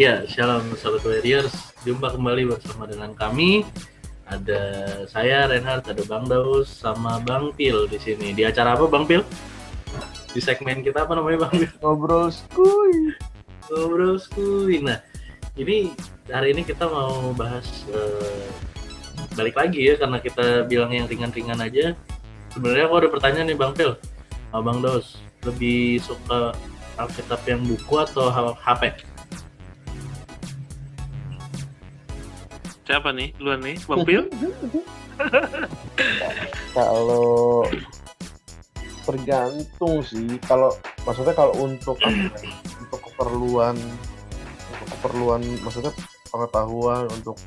Ya, shalom Sobat Warriors. Jumpa kembali bersama dengan kami. Ada saya Reinhard, ada Bang Daus sama Bang Pil di sini. Di acara apa Bang Pil? Di segmen kita apa namanya Bang Pil? Ngobrol skuy. Ngobrol skuy. Nah, ini hari ini kita mau bahas balik lagi ya, karena kita bilang yang ringan-ringan aja. Sebenarnya aku ada pertanyaan nih Bang Pil, Bang Daus, lebih suka Alkitab yang buku atau HP? Siapa nih? Luan nih? Bang Pil? Kalau tergantung sih. Kalau maksudnya kalau untuk keperluan maksudnya pengetahuan untuk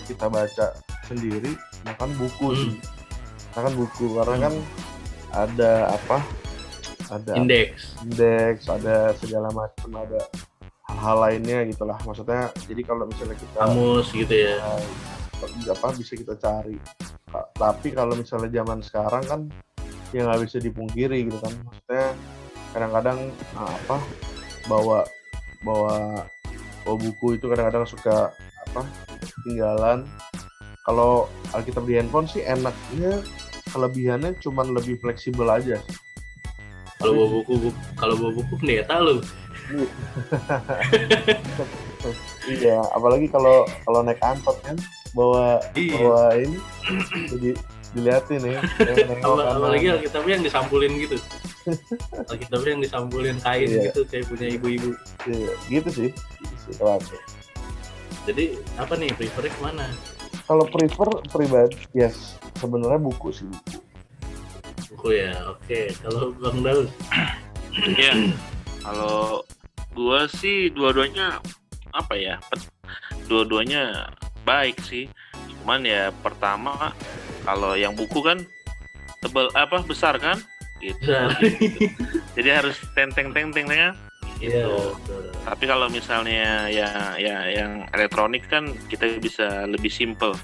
kita baca sendiri, makan buku sih. Makan buku karena kan ada Indeks, ada segala macam, ada hal lainnya gitulah. Maksudnya jadi kalau misalnya kita kamus gitu ya. Bisa kita cari. Tapi kalau misalnya zaman sekarang kan ya nggak bisa dipungkiri gitu kan. Maksudnya kadang-kadang bawa buku itu kadang-kadang suka ketinggalan. Kalau Alkitab di handphone sih enaknya, kelebihannya cuman lebih fleksibel aja. Kalau bawa buku pendeta lu. Iya, apalagi kalau naik angkot kan bawa ini jadi dilihatin nih. Apalagi Alkitabnya yang disampulin gitu. Alkitabnya yang disampulin kain gitu kayak punya ibu-ibu. Iya, gitu sih kalau aku. Jadi apa nih, prefernya kemana? Kalau prefer pribadi, yes, sebenarnya buku sih. Buku ya, oke. Kalau Bang Daus? Ya, kalau gua sih dua-duanya dua-duanya baik sih. Cuman ya pertama, kalau yang buku kan besar kan gitu. Jadi harus tenteng kan Iya. Tapi kalau misalnya yang elektronik kan kita bisa lebih simple,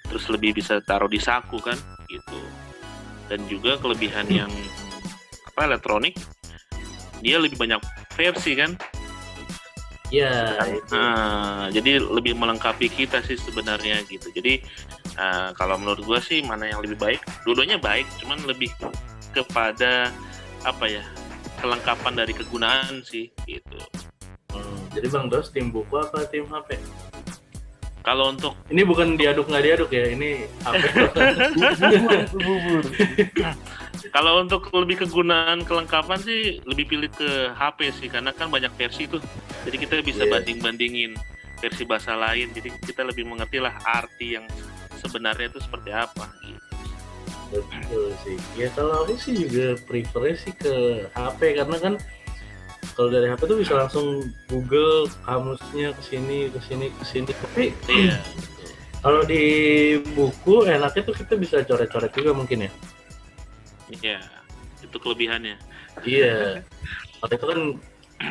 terus lebih bisa taruh di saku kan gitu. Dan juga kelebihan yang elektronik, dia lebih banyak versi kan. Iya. Jadi lebih melengkapi kita sih sebenarnya gitu. Jadi kalau menurut gue sih mana yang lebih baik? Dua-duanya baik, cuman lebih kepada kelengkapan dari kegunaan sih gitu. Jadi Bang Daus tim buku apa tim HP? Kalau untuk ini bukan nggak diaduk ya, ini HP. Bubur. Kalau untuk lebih kegunaan kelengkapan sih lebih pilih ke HP sih, karena kan banyak versi tuh. Jadi kita bisa banding-bandingin versi bahasa lain. Jadi kita lebih mengerti lah arti yang sebenarnya itu seperti apa gitu. Betul sih. Ya kalau aku sih juga prefernya sih ke HP, karena kan kalau dari HP tuh bisa langsung Google kamusnya kesini. Tapi kalau di buku enaknya tuh kita bisa coret-coret juga mungkin ya. Iya, itu kelebihannya. Iya. Kalau itu kan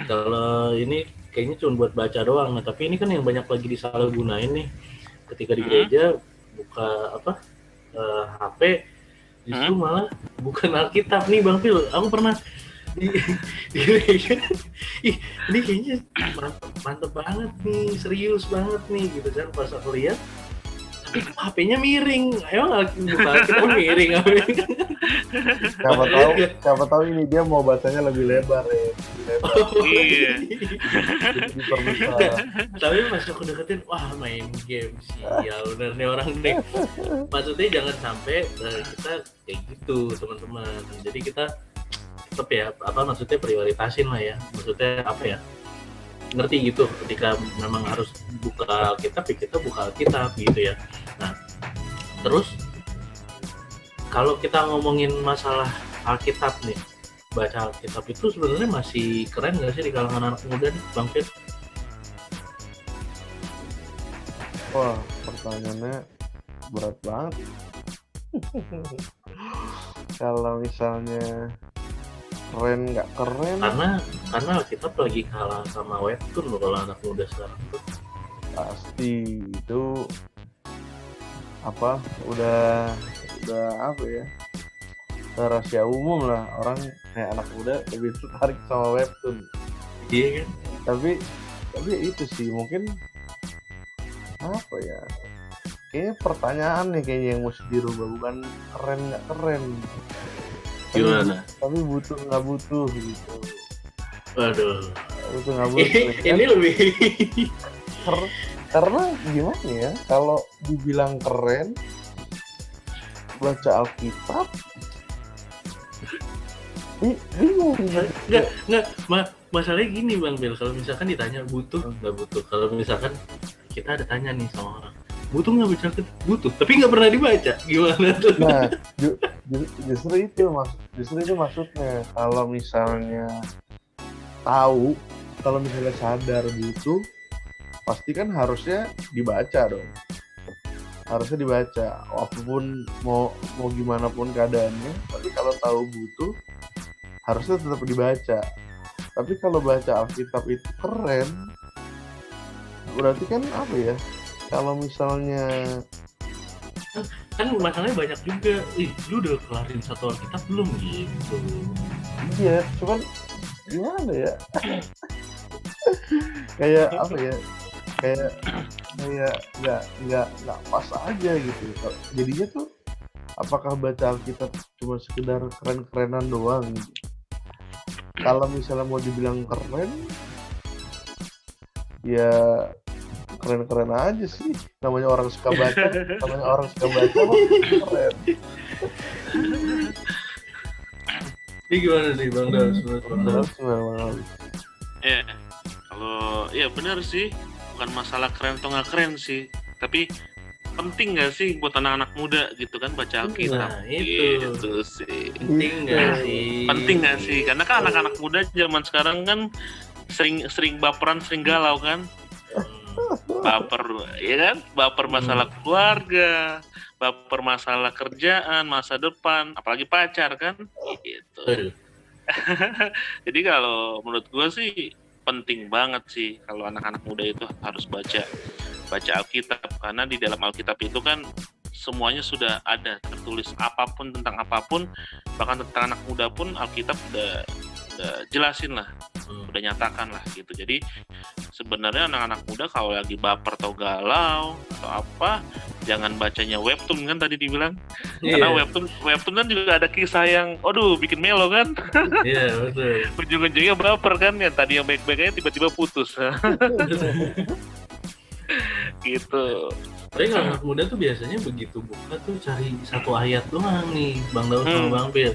kalau ini kayaknya cuma buat baca doang. Nah, tapi ini kan yang banyak lagi disalahgunain nih. Ketika di gereja buka HP justru malah bukan Alkitab nih Bang Pil. Aku pernah di gereja. Ini kayaknya mantep banget nih, serius banget nih gitu kan, pas aku lihat tapi HP-nya miring. Emang Alkitab miring apa? Siapa tahu ini dia mau bacanya lebih lebar ya. Iya. Tapi pas aku deketin, wah main game sih. Ya bener nih orang nih. Maksudnya jangan sampai kita kayak gitu teman-teman. Jadi kita tetap ya maksudnya prioritasin lah ya. Maksudnya ngerti gitu, ketika memang harus buka Alkitab ya kita buka Alkitab gitu ya. Nah terus kalau kita ngomongin masalah Alkitab nih, baca Alkitab itu sebenarnya masih keren nggak sih di kalangan anak muda nih Bang Fit? Wah, pertanyaannya berat banget. Kalau misalnya keren nggak keren? Karena Alkitab lagi kalah sama webtoon loh kalau anak muda sekarang tuh. Pasti itu udah rahasia umum lah, orang kayak anak muda lebih tertarik sama webtoon. Iya kan? Tapi Tapi ya itu sih mungkin apa ya? Kayaknya pertanyaan nih kayaknya yang mesti dirubah, bukan keren nggak keren, Gimana? tapi butuh nggak butuh gitu. Waduh. Butuh nggak butuh. Ini Kan? lebih Karena gimana ya? Kalau dibilang keren, baca Alkitab, bingung. nggak masalahnya gini Bang Bel, kalau misalkan ditanya butuh nggak butuh, kalau misalkan kita ada tanya nih sama orang butuh nggak baca Alkitab, butuh tapi nggak pernah dibaca, gimana tuh? Nah, justru itu maksudnya. Kalau misalnya tahu, kalau misalnya sadar butuh, pasti kan harusnya dibaca dong. Harusnya dibaca, apapun mau gimana pun keadaannya. Tapi kalau tahu butuh, harusnya tetap dibaca. Tapi kalau baca Alkitab itu keren, berarti kan apa ya? Kalau misalnya Kan masalahnya banyak juga, lu udah kelarin satu Alkitab belum gitu? iya, cuman gimana ya? Kayak apa ya? Kayak nggak pas aja gitu. Jadinya tuh apakah baca Alkitab cuma sekedar keren-kerenan doang gitu? Kalau misalnya mau dibilang keren, ya keren-keren aja sih. Namanya orang suka baca mah keren. Ini gimana sih Bang Daus menurut Bang Daus? Ya, kalau ya benar sih, bukan masalah keren atau nggak keren sih, tapi penting nggak sih buat anak-anak muda gitu kan baca Alkitab? Nah, itu. Gitu sih. Penting nggak sih? Penting nggak sih? Karena kan anak-anak muda zaman sekarang kan sering baperan, sering galau kan? Baper, ya kan? Baper masalah keluarga, baper masalah kerjaan, masa depan, apalagi pacar kan? Gitu. Aduh. Jadi kalau menurut gue sih penting banget sih kalau anak-anak muda itu harus baca Alkitab, karena di dalam Alkitab itu kan semuanya sudah ada tertulis, apapun tentang apapun, bahkan tentang anak muda pun Alkitab udah jelasin lah, udah nyatakan lah gitu. Jadi sebenarnya anak-anak muda kalau lagi baper atau galau atau apa, jangan bacanya webtoon kan tadi dibilang. Karena webtoon kan juga ada kisah yang bikin melo kan. Iya, betul. Ujung-ujungnya baper kan, yang tadi yang baik-baiknya tiba-tiba putus. Gitu. Tapi kalau anak muda tuh biasanya begitu buka tuh cari satu ayat doang nih Bang Daud sama Bang Bil.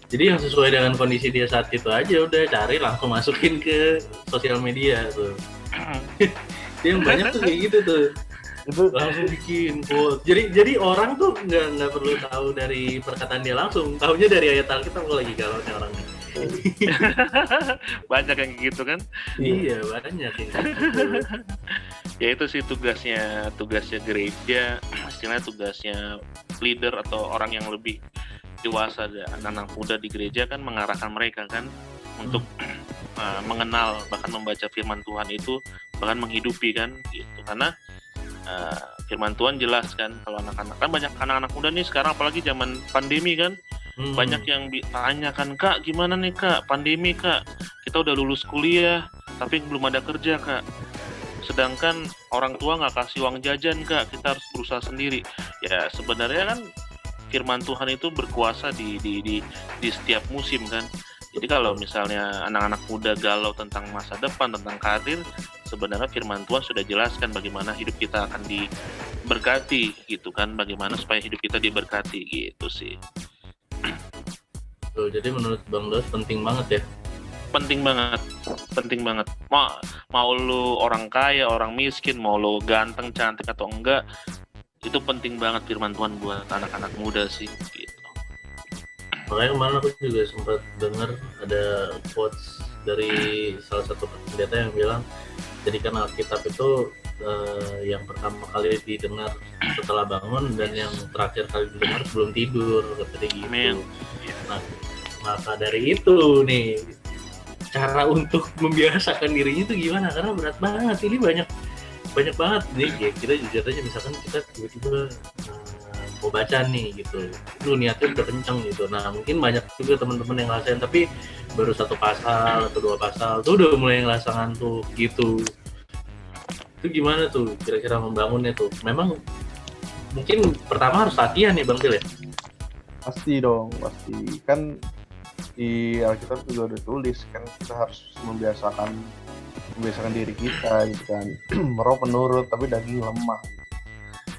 Jadi yang sesuai dengan kondisi dia saat itu aja udah cari, langsung masukin ke sosial media tuh. Yang banyak tuh kayak gitu tuh. Itu langsung bikin quote. Jadi orang tuh nggak perlu tahu dari perkataan dia langsung, tahunya dari ayat Alkitab. Kalau lagi galau nih orang nih. Banyak yang gitu kan? Iya, banyak yang gitu. Ya itu sih tugasnya gereja, istilahnya tugasnya leader atau orang yang lebih dewasa, anak-anak muda di gereja kan, mengarahkan mereka kan untuk mengenal, bahkan membaca firman Tuhan itu, bahkan menghidupi kan gitu. Karena firman Tuhan jelas kan, kalau anak-anak kan, banyak anak-anak muda nih sekarang apalagi zaman pandemi kan, banyak yang tanyakan, Kak gimana nih Kak, pandemi Kak, kita udah lulus kuliah tapi belum ada kerja Kak, sedangkan orang tua nggak kasih uang jajan Kak, kita harus berusaha sendiri. Ya sebenarnya kan firman Tuhan itu berkuasa di setiap musim kan. Jadi kalau misalnya anak-anak muda galau tentang masa depan, tentang karir, sebenarnya firman Tuhan sudah jelaskan bagaimana hidup kita akan diberkati gitu kan, bagaimana supaya hidup kita diberkati gitu sih. Tuh, jadi menurut Bang Daus penting banget ya? Penting banget. Mau lu orang kaya, orang miskin, mau lu ganteng, cantik atau enggak, itu penting banget firman Tuhan buat anak-anak muda sih gitu. Makanya kemarin aku juga sempat dengar ada quotes dari salah satu pendeta yang bilang, jadikan Alkitab itu yang pertama kali didengar setelah bangun dan yang terakhir kali didengar sebelum tidur, seperti gitu. Nah, maka dari itu nih, cara untuk membiasakan dirinya itu gimana? Karena berat banget, ini banyak banget nih ya. Kita jujur aja, misalkan kita tiba-tiba mau baca nih gitu, lu niatnya udah kenceng gitu. Nah mungkin banyak juga teman-teman yang ngerasain, tapi baru 1 pasal atau 2 pasal tuh udah mulai ngerasa ngantuk gitu. Itu gimana tuh kira-kira membangunnya tuh? Memang mungkin pertama harus latihan nih Bang Pil ya? Pasti dong, pasti. Kan di Alkitab juga udah tulis kan kita harus membiasakan diri kita gitu kan. Roh penurut tapi daging lemah.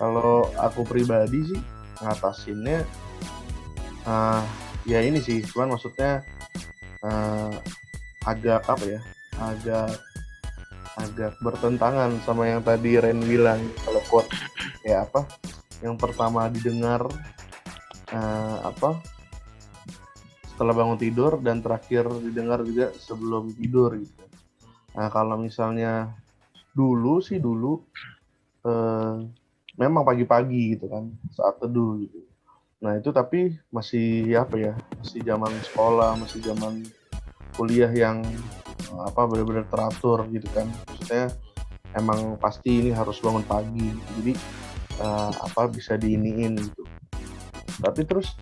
Kalau aku pribadi sih ngatasinnya ya ini sih, cuman maksudnya agak apa ya, agak bertentangan sama yang tadi Ren bilang. Kalau quote kayak apa, yang pertama didengar setelah bangun tidur dan terakhir didengar juga sebelum tidur gitu. Nah kalau misalnya dulu memang pagi-pagi gitu kan saat teduh gitu. Nah itu tapi masih apa ya, masih zaman sekolah, masih zaman kuliah yang benar-benar teratur gitu kan. Maksudnya emang pasti ini harus bangun pagi gitu. Jadi bisa diiniin gitu. Tapi terus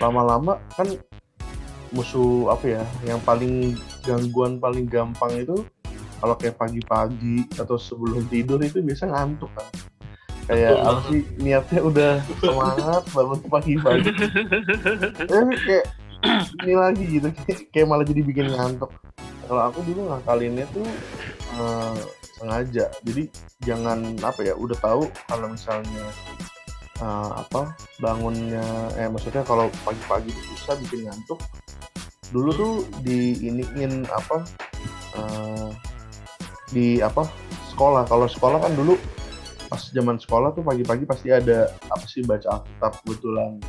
lama-lama kan musuh yang paling gangguan paling gampang itu kalau kayak pagi-pagi atau sebelum tidur itu biasa ngantuk kan. Kayak apa sih, niatnya udah semangat bangun pagi-pagi kayak ini lagi gitu, kayak malah jadi bikin ngantuk. Kalau aku dulu ngakalinnya tuh sengaja, jadi jangan udah tahu kalau misalnya bangunnya maksudnya kalau pagi-pagi itu susah bikin ngantuk, dulu tuh diiniin sekolah. Kalau sekolah kan dulu pas zaman sekolah tuh pagi-pagi pasti ada baca Alkitab kebetulan.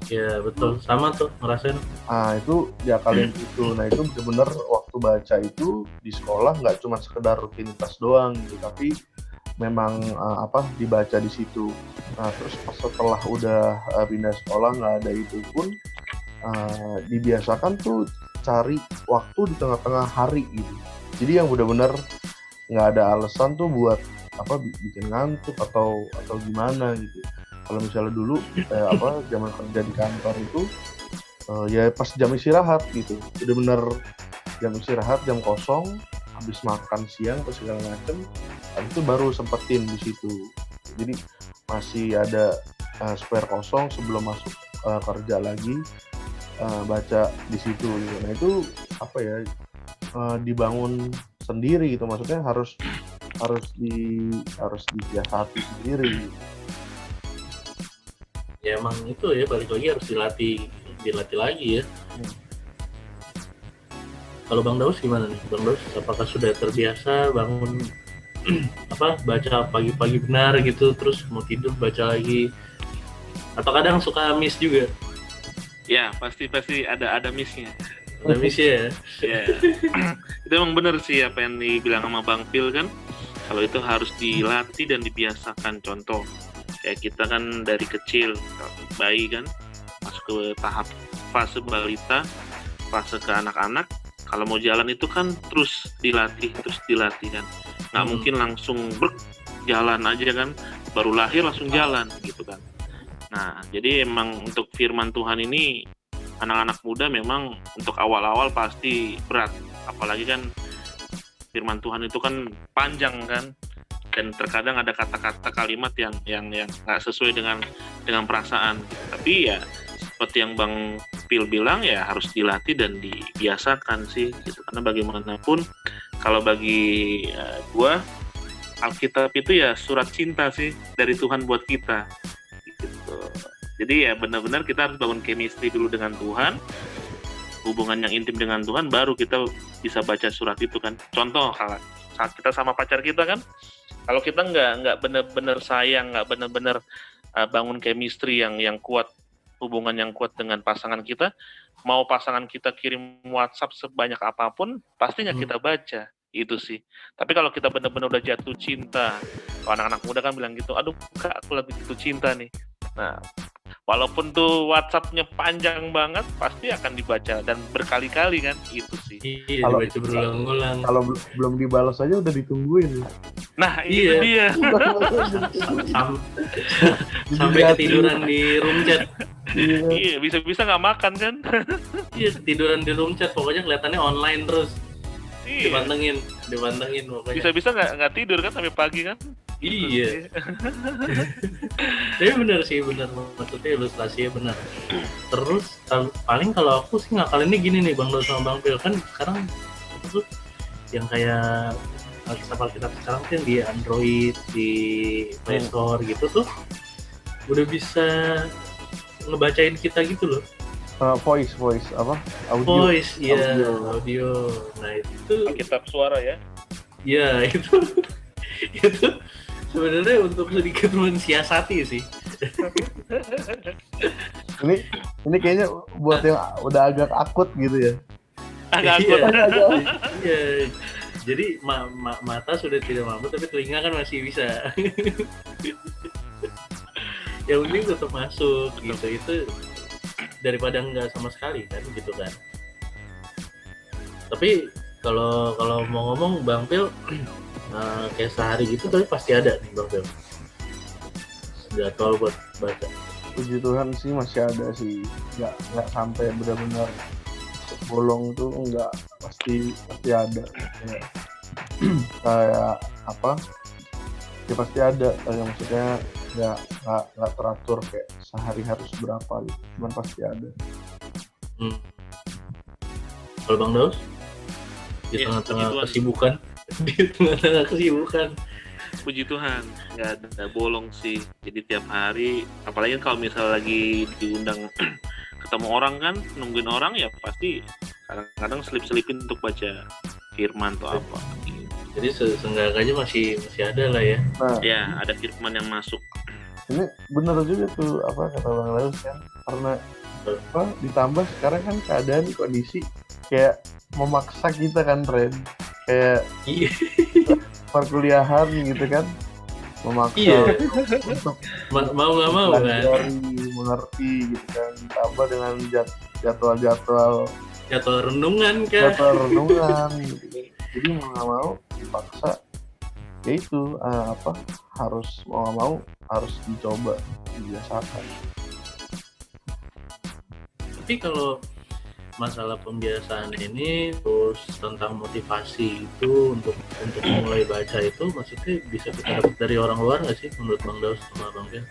Ya betul, sama tuh ngerasain. Itu diakalin itu. Nah itu benar-benar waktu baca itu di sekolah nggak cuma sekedar rutinitas doang gitu, tapi memang dibaca di situ. Nah terus setelah udah pindah sekolah nggak ada itu pun dibiasakan tuh cari waktu di tengah-tengah hari gitu. Jadi yang benar-benar nggak ada alasan tuh buat bikin ngantuk atau gimana gitu. Kalau misalnya dulu zaman kerja di kantor itu ya pas jam istirahat gitu, benar-benar jam istirahat, jam kosong, habis makan siang atau segala macem, habis itu baru sempetin di situ. Jadi masih ada spare kosong sebelum masuk kerja lagi, baca di situ gitu. Nah itu dibangun sendiri gitu, maksudnya harus disiasati sendiri. Ya emang itu ya, balik lagi harus dilatih lagi ya. Kalau Bang Daus gimana nih? Bang Daus apakah sudah terbiasa bangun baca pagi-pagi benar gitu, terus mau tidur baca lagi, atau kadang suka miss juga? Ya pasti ada missnya. Ada miss ya. Ya. Itu emang benar sih apa yang dibilang sama Bang Pil kan. Kalau itu harus dilatih dan dibiasakan. Contoh kayak kita kan dari kecil, bayi kan masuk ke tahap fase balita, fase ke anak-anak. Kalau mau jalan itu kan terus dilatih kan. Nggak mungkin langsung jalan aja kan, baru lahir langsung jalan gitu kan. Nah jadi emang untuk firman Tuhan ini anak-anak muda memang untuk awal-awal pasti berat, apalagi kan firman Tuhan itu kan panjang kan, dan terkadang ada kata-kata kalimat yang nggak sesuai dengan perasaan. Tapi ya seperti yang Bang Pil bilang, ya harus dilatih dan dibiasakan sih gitu. Karena bagaimanapun kalau bagi gua Alkitab itu ya surat cinta sih dari Tuhan buat kita gitu. Jadi ya benar-benar kita harus bangun chemistry dulu dengan Tuhan, hubungan yang intim dengan Tuhan, baru kita bisa baca surat itu kan. Contoh kalau saat kita sama pacar kita kan, kalau kita nggak benar-benar sayang, nggak benar-benar bangun chemistry yang kuat, hubungan yang kuat dengan pasangan kita, mau pasangan kita kirim WhatsApp sebanyak apapun, pastinya kita baca itu sih. Tapi kalau kita benar-benar udah jatuh cinta, kalau anak-anak muda kan bilang gitu, aduh kak aku lagi jatuh cinta nih. Nah, walaupun tuh WhatsApp-nya panjang banget, pasti akan dibaca dan berkali-kali kan, itu sih. Iya, kalau dibaca berulang-ulang. Kalau belum dibalas aja udah ditungguin. Nah, itu dia. Sampai ketiduran di room chat. Iya, bisa-bisa nggak makan kan? Iya, ketiduran di room chat, pokoknya kelihatannya online terus. Iya. dipantengin pokoknya. Bisa-bisa nggak tidur kan sampai pagi kan? Iya. Tapi benar sih, benar, maksudnya ilustrasinya benar. Terus paling kalau aku sih ngakalinnya gini nih Bang Dol sama Bang Pil, kan sekarang itu tuh yang kayak Alkitab sekarang kan di Android, di Play Store gitu tuh udah bisa ngebacain kita gitu loh. Voice apa? Audio. Voice, iya, audio. Nah itu Alkitab suara ya. ya itu itu sebenarnya untuk sedikit mensiasati sih. Ini kayaknya buat yang udah agak akut gitu ya. Agak Iya. akut. Iya. Jadi mata sudah tidak mampu, tapi telinga kan masih bisa. Yang penting tetap masuk gitu. Itu daripada enggak sama sekali kan gitu kan. Tapi kalau mau ngomong Bang Pil kayak sehari gitu, tapi pasti ada nih Bang Pil jadwal buat baca. Puji Tuhan sih masih ada sih, nggak sampai benar-benar bolong tuh, nggak, pasti ada ya. Kayak apa ya, pasti ada, kayak maksudnya nggak teratur kayak sehari harus berapa gitu, cuman pasti ada. Kalau Bang Daus di Ya, tengah-tengah puji Tuhan. kesibukan di tengah-tengah kesibukan Puji Tuhan, nggak ada bolong sih. Jadi tiap hari, apalagi kalau misalnya lagi diundang ketemu orang kan, nungguin orang ya pasti kadang-kadang selip-selipin untuk baca firman atau apa. jadi seenggaknya masih ada lah ya. Nah, Ya, ada firman yang masuk. ini bener juga tuh apa kata Bang Laus kan, karena apa ditambah sekarang kan keadaan kondisi kayak memaksa kita kan, Ren, kayak Iya. perkuliahan gitu kan, memaksa Iya. untuk Mau nggak mau kan pelajari, mengerti gitu kan, ditambah dengan jadwal renungan kan. renungan gitu. Jadi mau nggak mau dipaksa, ya itu harus mau nggak mau harus dicoba, dibiasakan. Tapi kalau masalah pembiasaan ini, terus tentang motivasi itu untuk mulai baca itu, maksudnya bisa kita dapat dari orang luar nggak sih menurut Bang Daus sama Bang Pil?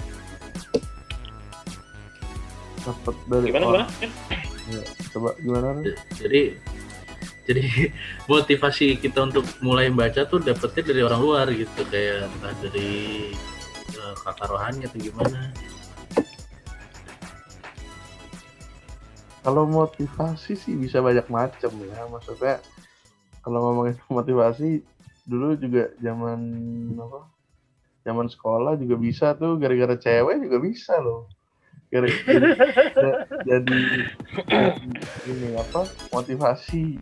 Dapat dari Gimana? orang. Ya, coba gimana? Ren? Jadi motivasi kita untuk mulai baca tuh dapetnya dari orang luar gitu, kayak entah dari kakak rohani atau gimana. Kalau motivasi sih bisa banyak macam ya, maksudnya kalau ngomongin motivasi dulu juga zaman sekolah juga bisa tuh, gara-gara cewek juga bisa loh, jadi ini motivasi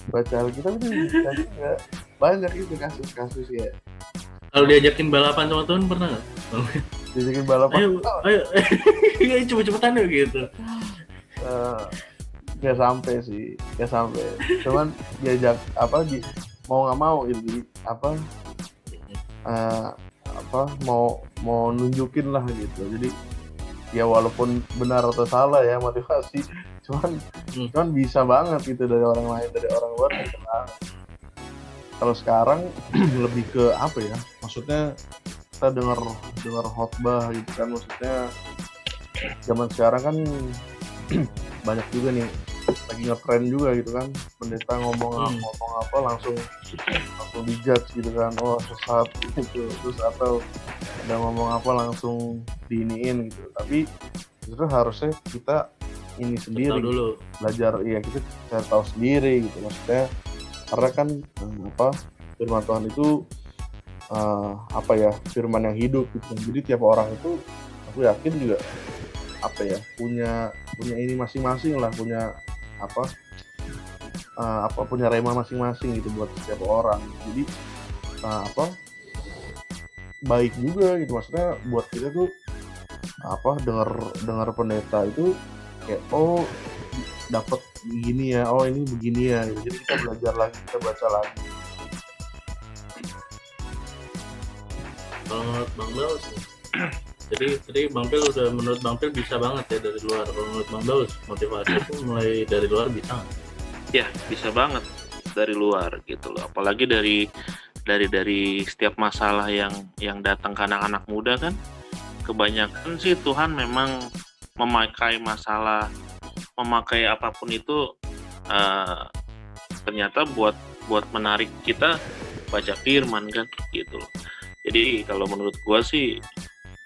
baca Alkitab itu bisa juga, banyak itu kasus-kasus ya. Kalau diajakin balapan sama teman pernah nggak? Diajakin balapan, Ayo cepet-cepetan yuk gitu. nggak sampai sih, cuman diajak mau nggak mau gitu, jadi mau nunjukin lah gitu. Jadi ya walaupun benar atau salah ya motivasi, cuman bisa banget gitu dari orang lain, dari orang luar gitu. Kalau sekarang lebih ke apa ya, maksudnya kita dengar khotbah gitu kan, maksudnya zaman sekarang kan banyak juga nih lagi ngetren juga gitu kan, pendeta ngomong apa langsung dijudge gitu kan, oh sesat gitu, terus atau ada ngomong apa langsung diiniin gitu. Tapi justru harusnya kita ini sendiri dulu. Belajar, ya kita cari tahu sendiri gitu, maksudnya karena kan firman Tuhan itu firman yang hidup gitu. Jadi tiap orang itu aku yakin juga punya ini masing-masing lah, punya punya rema masing-masing gitu buat setiap orang. Jadi baik juga gitu, maksudnya buat kita tuh dengar pendeta itu kayak dapat begini ya, ini begini ya gitu. Jadi kita belajar lagi, kita baca lagi. Kalau menurut Bang Daus, jadi Bang Pil menurut Bang Pil bisa banget ya dari luar. Kalau menurut Bang Daus, motivasi itu mulai dari luar bisa nggak? Ya, bisa banget. dari luar gitu loh. Apalagi dari setiap masalah yang datang ke anak-anak muda kan, kebanyakan sih Tuhan memang memakai apapun itu ternyata buat menarik kita baca firman kan gitu loh. Jadi kalau menurut gua sih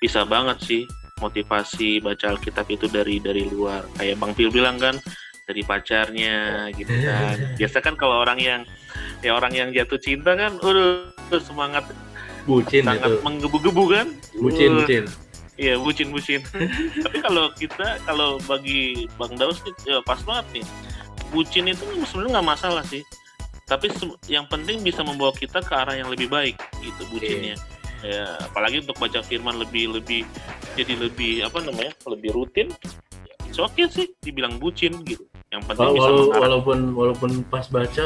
bisa banget sih motivasi baca Alkitab itu dari luar. Kayak Bang Phil bilang kan, dari pacarnya gitu kan. Biasa kan kalau orang yang jatuh cinta kan semangat Bucin sangat itu. menggebu-gebu kan. Bucin. Iya, bucin. Tapi kalau bagi Bang Daus ya pas banget nih. Bucin itu sebenarnya nggak masalah sih. Tapi yang penting bisa membawa kita ke arah yang lebih baik gitu bucinnya. Ya, apalagi untuk baca firman lebih jadi lebih lebih rutin. It's okay sih dibilang bucin gitu. Yang penting bisa walaupun pas baca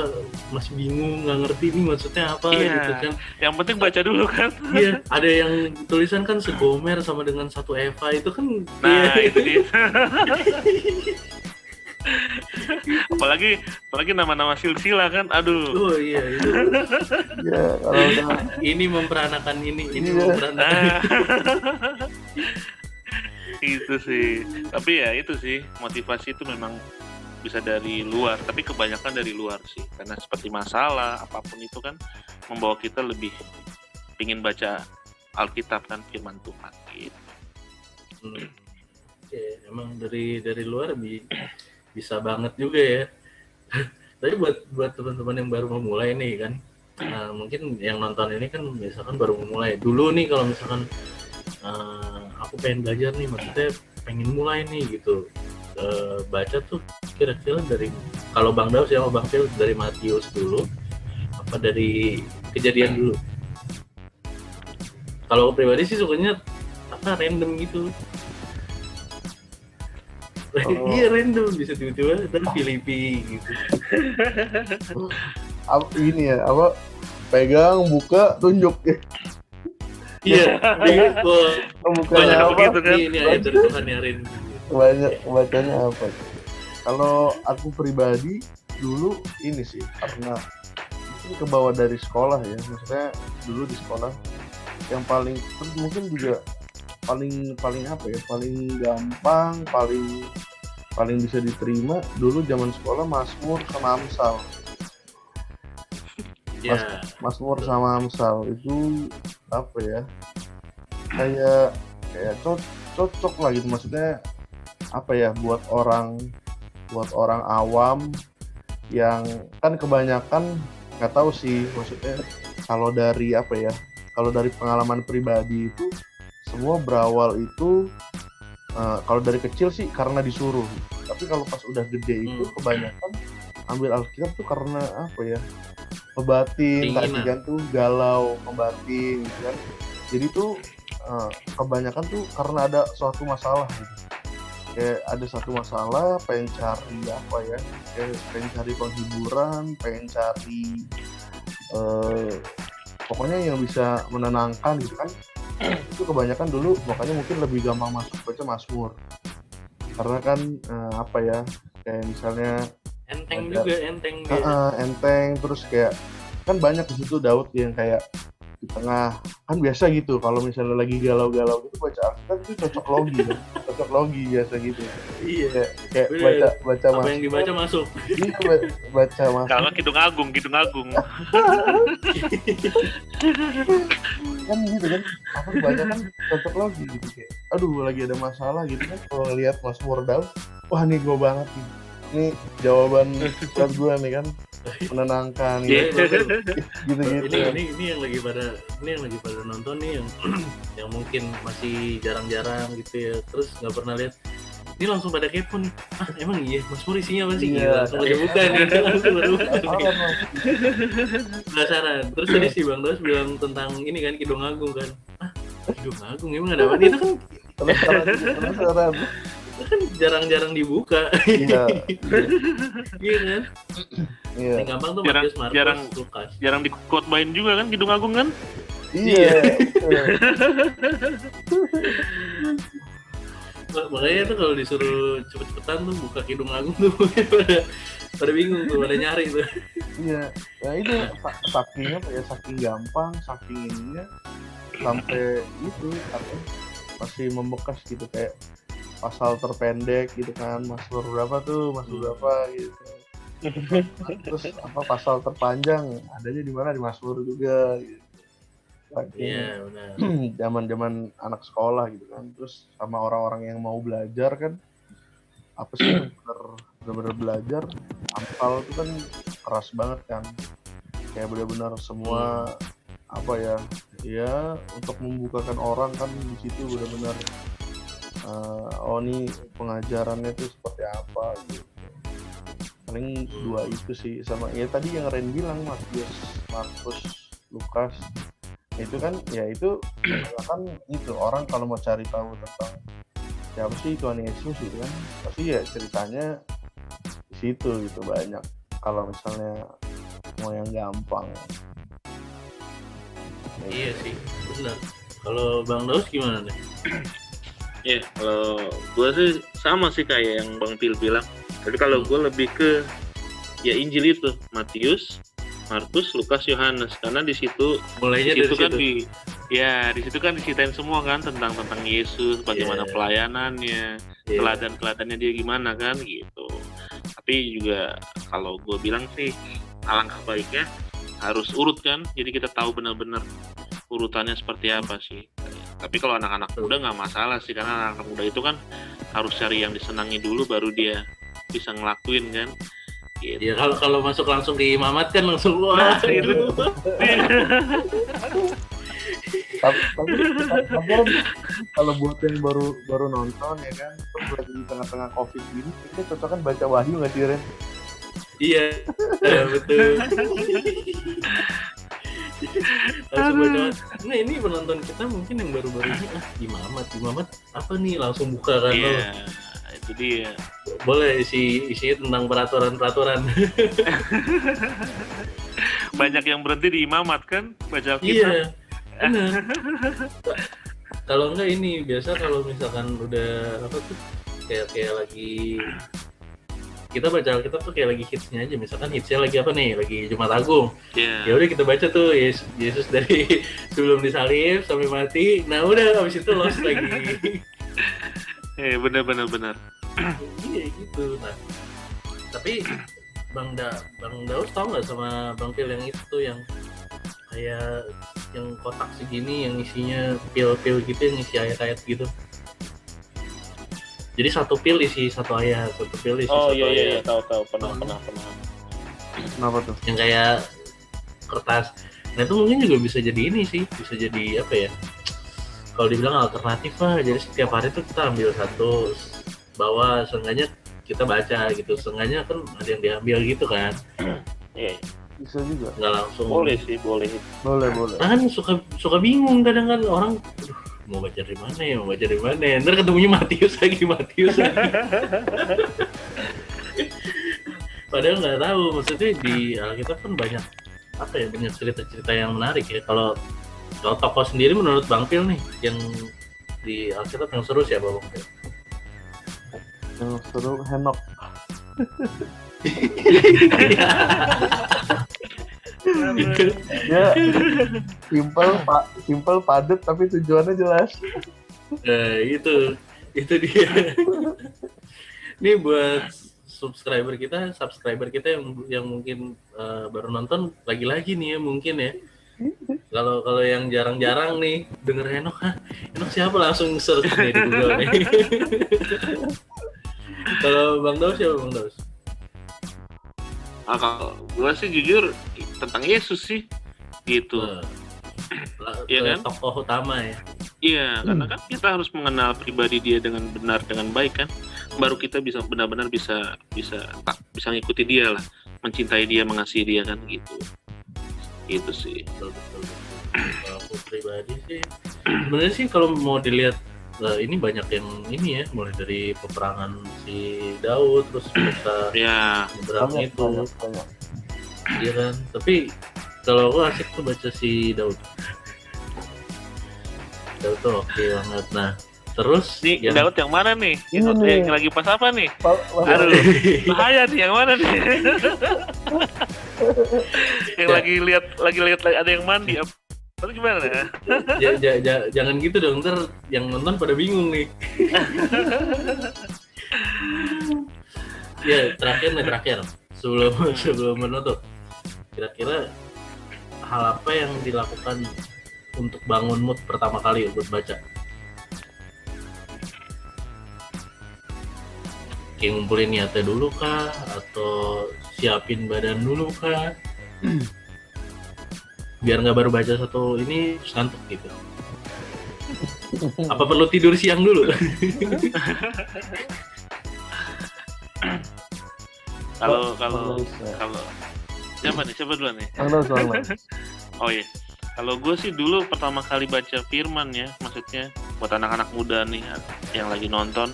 masih bingung, nggak ngerti nih maksudnya apa gitu kan. Yang penting baca dulu kan. Iya, ada yang tulisan kan segomer sama dengan satu Eva itu kan. Nah, itu dia. apalagi nama-nama silsilah kan, aduh. Oh iya itu. Ya, kalau udah Ini memperanakan ini Iya. memperanakan. Itu sih. Tapi ya itu sih, motivasi itu memang bisa dari luar, tapi kebanyakan dari luar sih. Karena seperti masalah apapun itu kan membawa kita lebih ingin baca Alkitab kan, firman Tuhan gitu. Oke, emang dari luar bisa banget juga ya. Tapi buat teman-teman yang baru memulai nih kan, mungkin yang nonton ini kan misalkan baru memulai. Dulu nih kalau misalkan aku pengen belajar nih, maksudnya pengen mulai nih gitu, baca tuh kira-kira dari, kalau Bang Daus sama Bang Phil dari Matius dulu apa dari Kejadian dulu? Kalau pribadi sih sukanya random gitu. Iya random, bisa tiba-tiba dan Filipi gitu. ini ya pegang, buka, tunjuk. Iya, Bukanya apa? Begitu kan. Ini ayat dari Tuhan ya Rin. Banyak bacanya apa? Kalau aku pribadi dulu ini sih karena mungkin kebawa dari sekolah ya, maksudnya dulu di sekolah yang paling mungkin juga paling gampang, paling bisa diterima dulu zaman sekolah Mazmur sama Amsal. Ya, Mazmur sama Amsal itu apa ya? Kayak cocok lah gitu, maksudnya apa ya, buat orang awam yang kan kebanyakan nggak tahu sih, maksudnya kalau dari pengalaman pribadi itu semua berawal itu kalau dari kecil sih karena disuruh, tapi kalau pas udah gede itu kebanyakan ambil Alkitab tuh karena apa ya, ngebatin tadi kan tuh, galau ngebatin gitu kan. Jadi tuh kebanyakan tuh karena ada suatu masalah gitu, kayak ada satu masalah pengen cari apa ya, kayak pengen cari penghiburan, pengen cari pokoknya yang bisa menenangkan gitu kan. Itu kebanyakan dulu makanya mungkin lebih gampang masuk baca Mazmur karena kan apa ya, kayak misalnya enteng ada, juga enteng, terus kayak kan banyak di situ Daud yang kayak di tengah kan biasa gitu, kalau misalnya lagi galau-galau gitu baca Alkitab itu cocok logi biasa gitu. Iya, kayak baca apa yang dibaca masuk. Iya, baca Mazmur. Kalau Kidung Agung. Kan gitu kan, apa baca kan cocok logi gitu, kayak aduh lagi ada masalah gitu kan, kalau ngelihat Mazmur Daud, wah nih gue banget nih jawaban buat gue nih kan, menenangkan gitu. Ini yang lagi pada nonton nih, yang mungkin masih jarang-jarang gitu ya, terus nggak pernah lihat, ini langsung pada kepo nih, emang iya Mazmur isinya apa sih? Iya. Langsung pada buka nih, penasaran. Terus tadi si Bang Daus bilang tentang ini kan, Kidung Agung kan, Kidung Agung emang ada apa? Itu kan penasaran. Itu kan jarang-jarang dibuka. Iya. Iya kan? Iya. Yang gampang tuh Jarang- Matius, Markus, jarang- Lukas. Jarang di-khotbahin juga kan Kidung Agung kan? Iya. Makanya tuh kalau disuruh cepet-cepetan tuh buka Kidung Agung tuh pada bingung tuh, pada nyari tuh. Iya, nah itu saking apa ya, saking gampang, saking ininya sampai itu apa masih membekas gitu, kayak pasal terpendek gitu kan, masuk berapa gitu. Terus apa pasal terpanjang adanya di mana, di Masmur juga gitu. Iya benar. Zaman-zaman anak sekolah gitu kan, terus sama orang-orang yang mau belajar kan, apa sih bener-bener belajar, hafal itu kan keras banget kan, kayak benar-benar semua apa ya, ya untuk membukakan orang kan di situ benar-benar oh nih pengajarannya tuh seperti apa gitu. Paling dua itu sih, sama ya tadi yang Ren bilang, Markus, Lukas itu kan, ya itu kan itu orang kalau mau cari tahu tentang siapa sih Tuhan Yesus gitu kan, pasti ya ceritanya di situ gitu banyak. Kalau misalnya mau yang gampang. Iya sih, benar. Kalau Bang Daus gimana nih? Ya, kalau gue sih sama sih kayak yang Bang Pil bilang. Tapi kalau gue lebih ke ya Injil itu, Matius, Markus, Lukas, Yohanes, karena di situ Mulainya dari kan situ. di situ kan diceritain semua kan tentang Yesus, bagaimana Yeah. pelayanannya, Yeah. teladan-teladannya dia gimana kan gitu. Tapi juga kalau gue bilang sih alangkah baiknya harus urut kan, jadi kita tahu benar-benar urutannya seperti apa sih. Tapi kalau anak-anak muda nggak masalah sih, karena anak muda itu kan harus cari yang disenangi dulu baru dia bisa ngelakuin kan. Gitu. Ya kalau masuk langsung ke imamat kan langsung wah itu. Tapi kan kalau buat yang baru nonton ya kan, terus lagi di tengah-tengah COVID gini, kita cocok kan baca Wahyu nggak sih, Ren? Iya, betul. Langsung baca. Nah ini penonton kita mungkin yang baru-baru ini imamat apa nih, langsung buka kan. Iya, itu dia. Boleh isinya tentang peraturan. Banyak yang berhenti di imamat kan baca Alkitab. Iya, benar. Kalau enggak ini biasa kalau misalkan udah apa tuh kayak lagi kita baca Alkitab tuh kayak lagi hitsnya aja, misalkan hitsnya lagi apa nih, lagi Jumat Agung. Yeah. Ya udah kita baca tuh Yesus dari sebelum disalib sampai mati. Nah udah habis itu lost lagi. Benar. Iya gitu. Nah tapi Bang Daus tahu nggak sama Bang Pil yang itu yang kayak yang kotak segini yang isinya pil-pil gitu, yang isi ayat-ayat gitu. Jadi satu pil isi satu ayat, satu pil isi satu ayat. Oh iya, tahu pernah. Kenapa tuh? Yang kayak kertas. Nah itu mungkin juga bisa jadi ini sih, bisa jadi apa ya? Kalau dibilang alternatif lah. Jadi setiap hari tuh kita ambil satu, bawa, seenggaknya kita baca gitu. Seenggaknya kan ada yang diambil gitu kan? Iya. Bisa juga. Nggak langsung. Boleh sih, boleh. Nah kan suka bingung kadang kan orang. Mau baca dari mana ya, ntar ketemunya Matius lagi. Padahal nggak tahu, maksudnya di Alkitab kan banyak cerita-cerita yang menarik ya. Kalau tokoh sendiri menurut Bang Pil nih yang di Alkitab yang seru siapa Bang Pil? Yang seru Henok. Ya simple padat tapi tujuannya jelas. Itu dia. Ini buat subscriber kita yang mungkin baru nonton lagi nih ya mungkin ya. Kalau yang jarang-jarang nih denger Henok siapa, langsung search nih di Google nih. Kalau Bang Daus siapa Bang Daus? Kalau gue sih jujur tentang Yesus sih gitu. Ya kan? Tokoh utama ya. Iya, karena kan kita harus mengenal pribadi dia dengan benar, dengan baik kan, baru kita bisa benar-benar bisa ngikuti dia lah, mencintai dia, mengasihi dia kan gitu. Itu sih. Betul. Kalau aku pribadi sih, sebenarnya sih kalau mau dilihat ini banyak yang ini ya, mulai dari peperangan si Daud terus kita berang itu. Banyak. Iya kan, tapi kalau aku asik tuh baca si Daud tuh oke banget. Nah Terus Nih, Daud yang mana nih? Ini nih. Yang lagi pas apa nih? Aduh. Aduh, bahaya nih, yang mana nih? Yang lagi lihat ada yang mandi. Atau gimana? Jangan gitu dong, ntar yang nonton pada bingung nih. Ya, terakhir sebelum menutup. Kira-kira hal apa yang dilakukan untuk bangun mood pertama kali buat baca? Kayak ngumpulin niatnya dulu kah? Atau siapin badan dulu kah? Biar nggak baru baca satu ini terus ngantuk gitu. Apa perlu tidur siang dulu? Kalau siapa duluan nih? Oh iya, kalau gue sih dulu pertama kali baca firman ya, maksudnya buat anak-anak muda nih yang lagi nonton,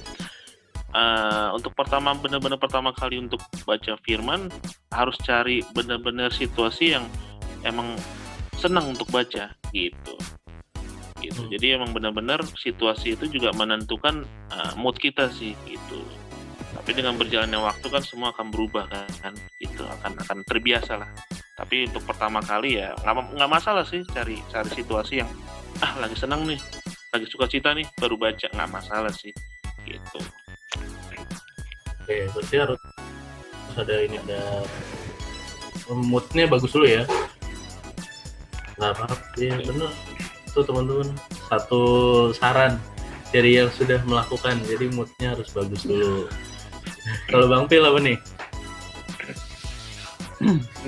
untuk benar-benar pertama kali untuk baca firman harus cari benar-benar situasi yang emang senang untuk baca gitu. Jadi emang benar-benar situasi itu juga menentukan mood kita sih gitu. Tapi dengan berjalannya waktu kan semua akan berubah kan gitu, akan terbiasa lah. Tapi untuk pertama kali ya nggak masalah sih cari situasi yang lagi senang nih, lagi suka cita nih, baru baca, nggak masalah sih gitu. Oke, berarti harus ada moodnya bagus dulu ya. Nah, ya bener tuh teman-teman, satu saran dari yang sudah melakukan, jadi moodnya harus bagus dulu. Kalau Bang Pil apa nih?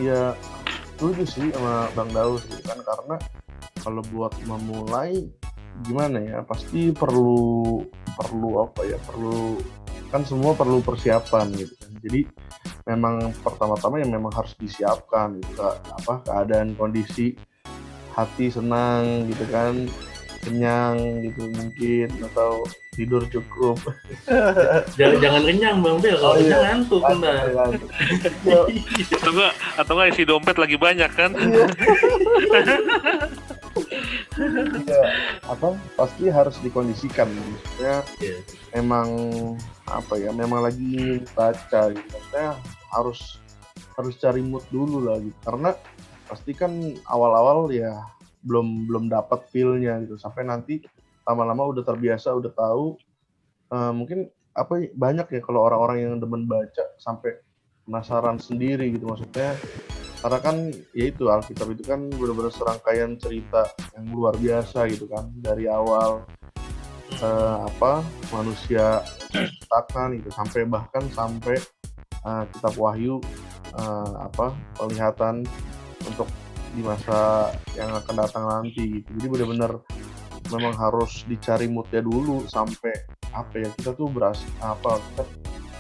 Ya setuju sih sama Bang Daus kan, karena kalau buat memulai gimana ya, pasti perlu kan semua perlu persiapan gitu kan. Jadi memang pertama-tama yang memang harus disiapkan gitu, keadaan kondisi hati senang gitu kan, kenyang gitu mungkin, atau tidur cukup. Jangan kenyang Bang Pil, kalau kenyang ngantuk bentar. Atau nggak isi dompet lagi banyak kan? Ya, pasti harus dikondisikan, maksudnya memang memang lagi baca gitu, maksudnya harus cari mood dulu lah gitu, karena pasti kan awal-awal ya belum dapat feel-nya gitu, sampai nanti lama-lama udah terbiasa, udah tahu. Mungkin banyak ya kalau orang-orang yang demen baca sampai penasaran sendiri gitu, maksudnya karena kan ya itu Alkitab itu kan benar-benar serangkaian cerita yang luar biasa gitu kan, dari awal manusia ciptakan gitu sampai kitab Wahyu, penglihatan untuk di masa yang akan datang nanti gitu. Jadi benar-benar memang harus dicari moodnya dulu, sampai kita tuh kita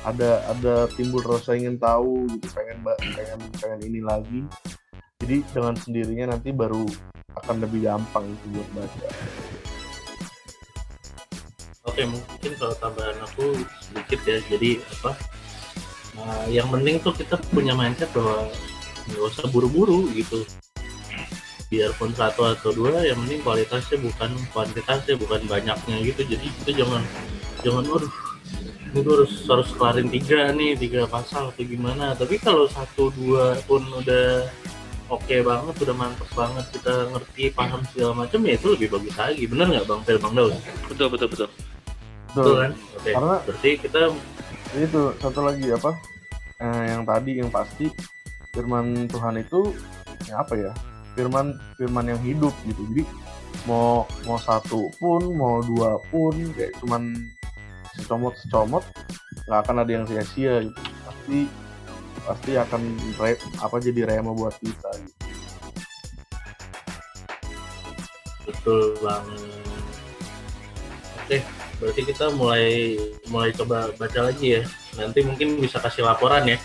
ada timbul rasa ingin tahu gitu, pengen ini lagi. Jadi dengan sendirinya nanti baru akan lebih gampang itu buat baca. Oke, mungkin kalau tambahan aku sedikit ya. Jadi yang penting tuh kita punya mindset bahwa nggak usah buru-buru gitu. Biarpun satu atau dua, yang penting kualitasnya bukan kuantitasnya, bukan banyaknya gitu. Jadi kita jangan waduh ini harus kelarin 3 pasal atau gimana. Tapi kalau 1-2 pun udah oke banget, udah mantap banget, kita ngerti, paham segala macam, ya itu lebih bagus lagi. Bener nggak Bang Pel, Bang Daud? Betul Betul kan? Oke. Karena berarti kita itu satu lagi yang tadi yang pasti firman Tuhan itu firman yang hidup gitu. Jadi mau 1 pun, mau 2 pun, kayak cuman secomot nggak akan ada yang sia-sia gitu. Pasti akan jadi rema buat kita gitu. betul banget. Oke, berarti kita mulai coba baca lagi ya. Nanti mungkin bisa kasih laporan ya.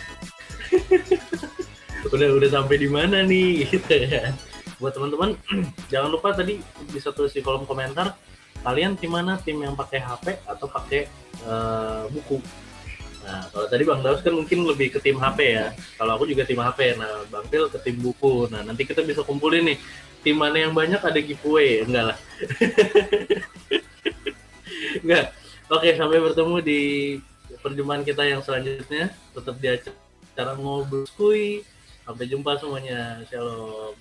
udah sampai di mana nih gitu kan. Buat teman-teman jangan lupa tadi bisa tulis di kolom komentar, kalian tim mana, tim yang pakai HP atau pakai buku. Nah, kalau tadi Bang Daus kan mungkin lebih ke tim HP ya. Kalau aku juga tim HP. Nah, Bang Pil ke tim buku. Nah, nanti kita bisa kumpulin nih tim mana yang banyak, ada giveaway. Enggak lah. Enggak. Oke, sampai bertemu di perjumpaan kita yang selanjutnya. Tetap di acara ngobrol kuy. Sampai jumpa semuanya. Shalom.